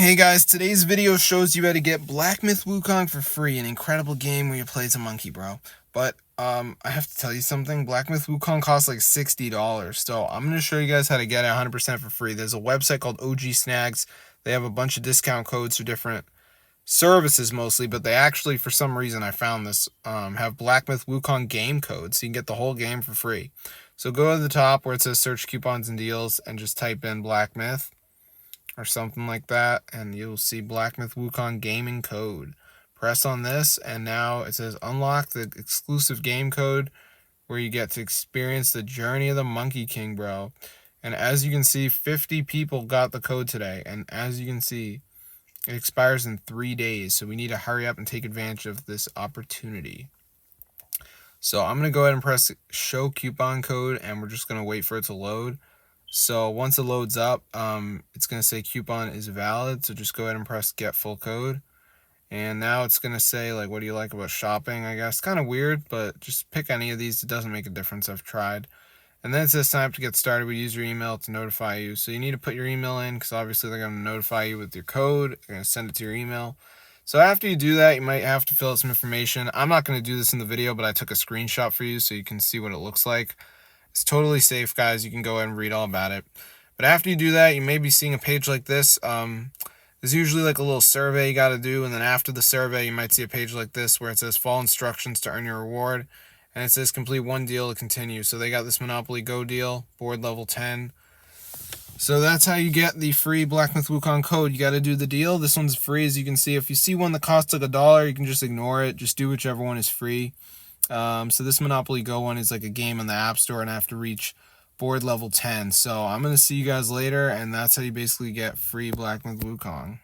Hey guys, today's video shows you how to get Black Myth Wukong for free, an incredible game where you play as a monkey, bro. But, I have to tell you something, Black Myth Wukong costs like $60, so I'm going to show you guys how to get it 100% for free. There's a website called OG Snags. They have a bunch of discount codes for different services mostly, but they actually, for some reason, I found this, have Black Myth Wukong game codes, so you can get the whole game for free. So go to the top where it says search coupons and deals and just type in Black Myth or something like that, and you'll see Black Myth Wukong gaming code. Press on this, and now it says unlock the exclusive game code where you get to experience the journey of the Monkey King, bro. And as you can see, 50 people got the code today, and as you can see, it expires in 3 days, so we need to hurry up and take advantage of this opportunity. So I'm going to go ahead and press show coupon code, and we're just going to wait for it to load. So once it loads up, it's going to say coupon is valid. So just go ahead and press get full code. And now it's going to say, like, what do you like about shopping, I guess. Kind of weird, but just pick any of these. It doesn't make a difference. I've tried. And then it says sign up to get started. We use your email to notify you. So you need to put your email in because obviously they're going to notify you with your code. They're going to send it to your email. So after you do that, you might have to fill out some information. I'm not going to do this in the video, but I took a screenshot for you so you can see what it looks like. It's totally safe, guys. You can go ahead and read all about it. But after you do that, you may be seeing a page like this. There's usually like a little survey you got to do. And then after the survey, you might see a page like this where it says follow instructions to earn your reward. And it says complete one deal to continue. So they got this Monopoly Go deal, board level 10. So that's how you get the free Black Myth Wukong code. You got to do the deal. This one's free, as you can see. If you see one that costs like $1, you can just ignore it. Just do whichever one is free. So this Monopoly Go one is like a game in the App Store, and I have to reach board level 10. So I'm going to see you guys later, and that's how you basically get free Black Myth Wukong.